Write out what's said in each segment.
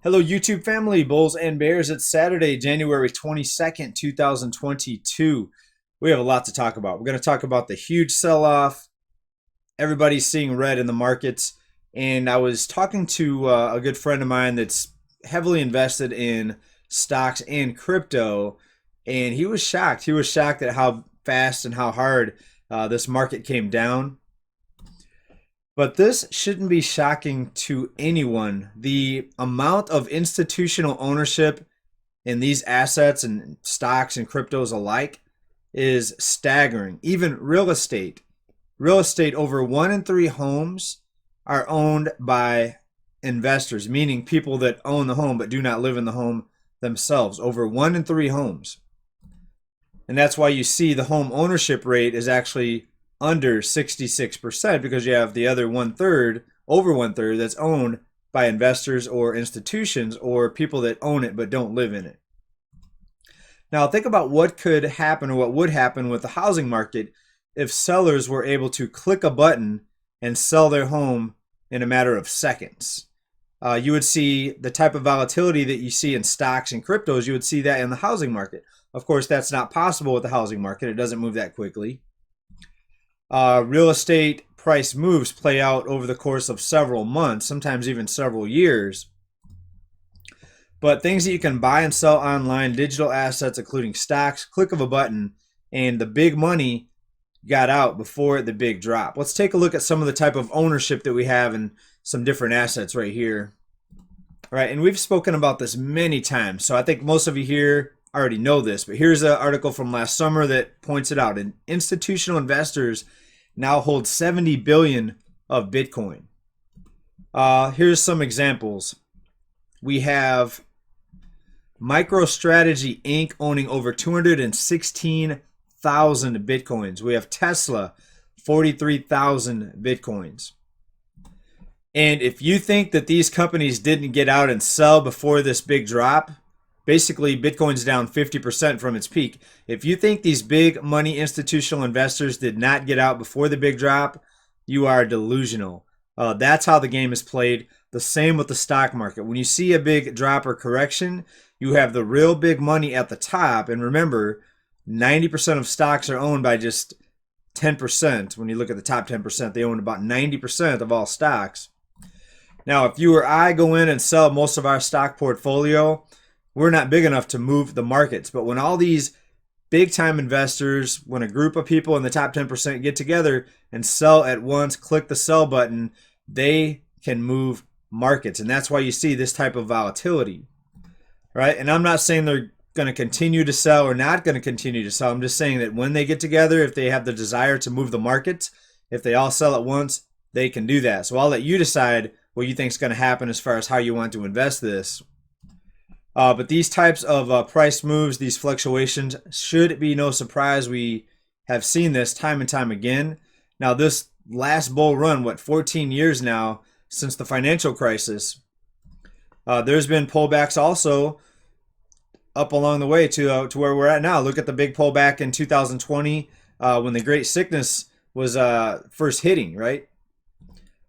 Hello, YouTube family, Bulls and Bears. It's Saturday, January 22nd, 2022. We have a lot to talk about. We're going to talk about the huge sell off. Everybody's seeing red in the markets. And I was talking to a good friend of mine that's heavily invested in stocks and crypto. And he was shocked. He was shocked at how fast and how hard this market came down. But this shouldn't be shocking to anyone. The amount of institutional ownership in these assets and stocks and cryptos alike is staggering. Even real estate, over 1 in 3 homes are owned by investors, meaning people that own the home but do not live in the home themselves. Over 1 in 3 homes. And that's why you see the home ownership rate is actually under 66% because you have the other 1/3, over 1/3, that's owned by investors or institutions or people that own it but don't live in it. Now, think about what could happen or what would happen with the housing market if sellers were able to click a button and sell their home in a matter of seconds. You would see the type of volatility that you see in stocks and cryptos, you would see that in the housing market. Of course, that's not possible with the housing market. It doesn't move that quickly. Real estate price moves play out over the course of several months, sometimes even several years. But things that you can buy and sell online, digital assets, including stocks, click of a button, and the big money got out before the big drop. Let's take a look at some of the type of ownership that we have in some different assets right here. All right, and we've spoken about this many times, so I think most of you here already know this, but here's an article from last summer that points it out. And institutional investors now hold 70 billion of Bitcoin. Here's some examples. We have MicroStrategy Inc. owning over 216,000 Bitcoins. We have Tesla, 43,000 Bitcoins. And if you think that these companies didn't get out and sell before this big drop, basically, Bitcoin's down 50% from its peak. If you think these big money institutional investors did not get out before the big drop, you are delusional. That's how the game is played. The same with the stock market. When you see a big drop or correction, you have the real big money at the top. And remember, 90% of stocks are owned by just 10%. When you look at the top 10%, they own about 90% of all stocks. Now, if you or I go in and sell most of our stock portfolio, we're not big enough to move the markets. But when all these big time investors, when a group of people in the top 10% get together and sell at once, click the sell button, they can move markets. And that's why you see this type of volatility, right? And I'm not saying they're going to continue to sell or not going to continue to sell. I'm just saying that when they get together, if they have the desire to move the markets, if they all sell at once, they can do that. So I'll let you decide what you think is going to happen as far as how you want to invest this. But these types of price moves, these fluctuations, should be no surprise. We have seen this time and time again. Now, this last bull run, 14 years now since the financial crisis, there's been pullbacks also up along the way to where we're at now. Look at the big pullback in 2020 when the Great Sickness was first hitting, right?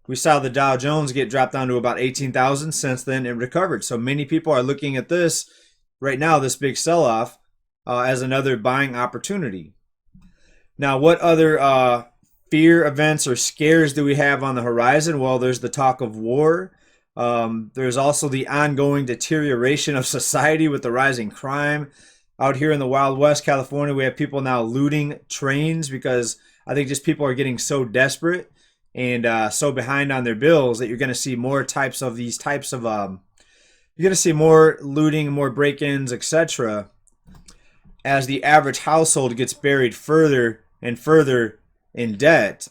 We saw the Dow Jones get dropped down to about 18,000. Since then, it recovered. So many people are looking at this right now, this big sell-off, as another buying opportunity. Now, what other fear events or scares do we have on the horizon? Well, there's the talk of war. There's also the ongoing deterioration of society with the rising crime. Out here in the Wild West, California, we have people now looting trains because I think just people are getting so desperate and so behind on their bills that you're going to see more types of these types of you're going to see more looting, more break-ins, etc. as the average household gets buried further and further in debt.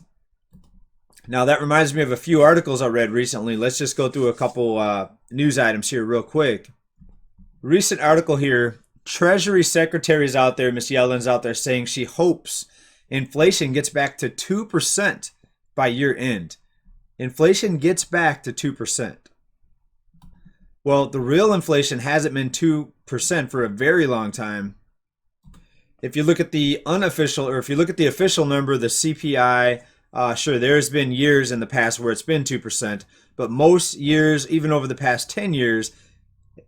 Now, that reminds me of a few articles I read recently. Let's just go through a couple news items here real quick. Recent article here, Treasury Secretary's out there, Miss Yellen's out there saying she hopes inflation gets back to 2% by year end. Inflation gets back to 2%. Well, the real inflation hasn't been 2% for a very long time. If you look at the unofficial, or if you look at the official number, the CPI, sure, there's been years in the past where it's been 2%, but most years, even over the past 10 years,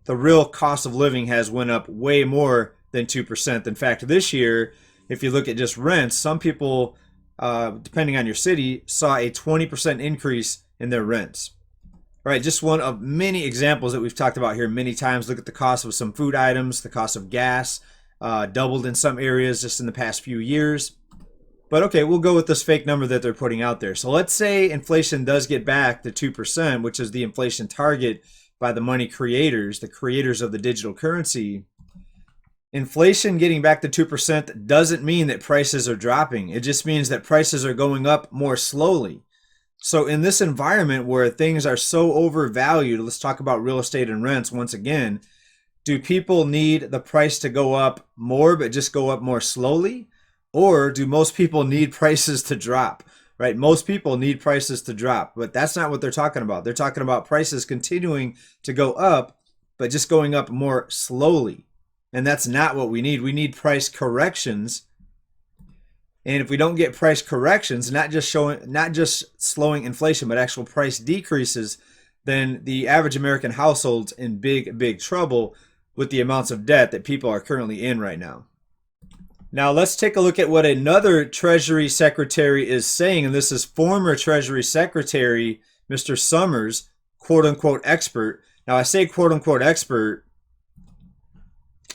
the real cost of living has went up way more than 2%. In fact, this year, if you look at just rents, some people, depending on your city, saw a 20% increase in their rents. All right, just one of many examples that we've talked about here many times. Look at the cost of some food items, the cost of gas doubled in some areas just in the past few years. But okay, we'll go with this fake number that they're putting out there. So let's say inflation does get back to 2%, which is the inflation target by the money creators, the creators of the digital currency. Inflation getting back to 2% doesn't mean that prices are dropping. It just means that prices are going up more slowly. So in this environment where things are so overvalued, let's talk about real estate and rents once again. Do people need the price to go up more, but just go up more slowly? Or do most people need prices to drop, right? Most people need prices to drop, but that's not what they're talking about. They're talking about prices continuing to go up, but just going up more slowly. And that's not what we need. We need price corrections. And if we don't get price corrections, not just slowing inflation, but actual price decreases, then the average American household's in big trouble with the amounts of debt that people are currently in right now. Now let's take a look at what another Treasury Secretary is saying, and this is former Treasury Secretary Mr. Summers, quote-unquote expert. Now I say quote-unquote expert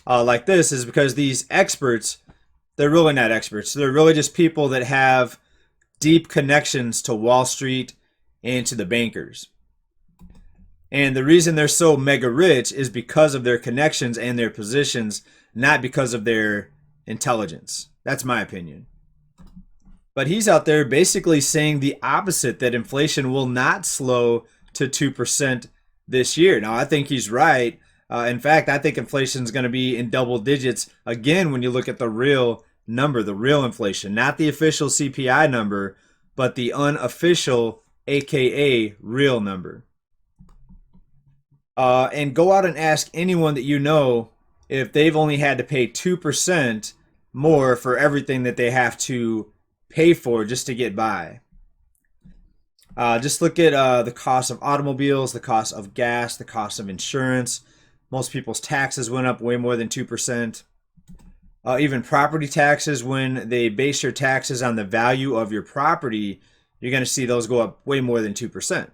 like this is because these experts, they're really not experts. They're really just people that have deep connections to Wall Street and to the bankers. And the reason they're so mega rich is because of their connections and their positions, not because of their intelligence. That's my opinion. But he's out there basically saying the opposite, that inflation will not slow to 2% this year. Now, I think he's right. In fact, I think inflation is going to be in double digits again when you look at the real number, the real inflation, not the official CPI number, but the unofficial, aka real number. And go out and ask anyone that you know if they've only had to pay 2% more for everything that they have to pay for just to get by. Just look at the cost of automobiles, the cost of gas, the cost of insurance. Most people's taxes went up way more than 2%. Even property taxes, when they base your taxes on the value of your property, you're going to see those go up way more than 2%.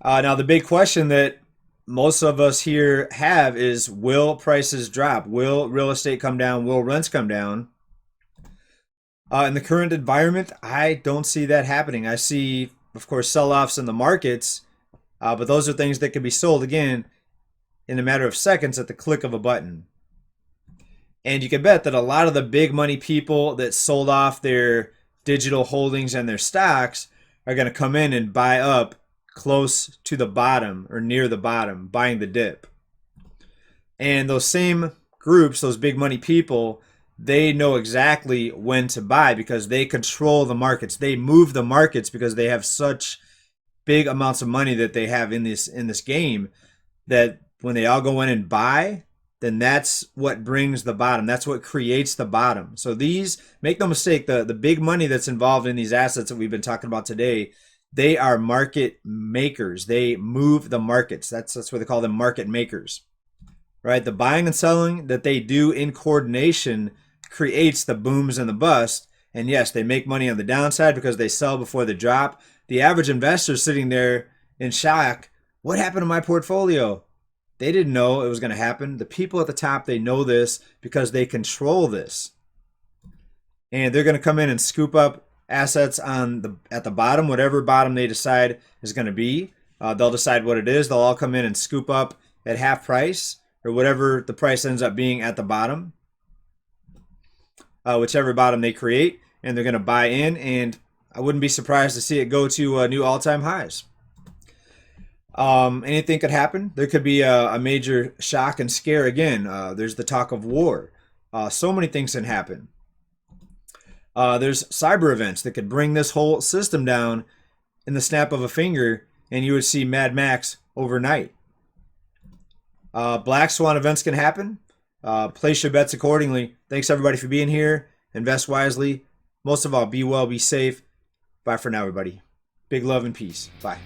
Now, the big question that most of us here have is, will prices drop? Will real estate come down? Will rents come down? In the current environment, I don't see that happening. I see, of course, sell-offs in the markets, but those are things that can be sold, again, in a matter of seconds at the click of a button. And you can bet that a lot of the big money people that sold off their digital holdings and their stocks are going to come in and buy up close to the bottom or near the bottom, buying the dip. And those same groups, those big money people, they know exactly when to buy because they control the markets. They move the markets because they have such big amounts of money that they have in this game, that when they all go in and buy, then that's what brings the bottom. That's what creates the bottom. So these, make no mistake, the big money that's involved in these assets that we've been talking about today, they are market makers. They move the markets. That's what they call them, market makers. Right? The buying and selling that they do in coordination creates the booms and the busts. And yes, they make money on the downside because they sell before the drop. The average investor sitting there in shock, what happened to my portfolio? They didn't know it was going to happen. The people at the top, they know this because they control this. And they're going to come in and scoop up assets at the bottom, whatever bottom they decide is going to be. They'll decide what it is. They'll all come in and scoop up at half price or whatever the price ends up being at the bottom, whichever bottom they create, and they're going to buy in. And I wouldn't be surprised to see it go to new all-time highs. Anything could happen. There could be a major shock and scare again. There's the talk of war. So many things can happen. There's cyber events that could bring this whole system down in the snap of a finger, and you would see Mad Max overnight. Black swan events can happen. Place your bets accordingly. Thanks everybody for being here. Invest wisely. Most of all, be well, be safe. Bye for now, everybody. Big love and peace. Bye.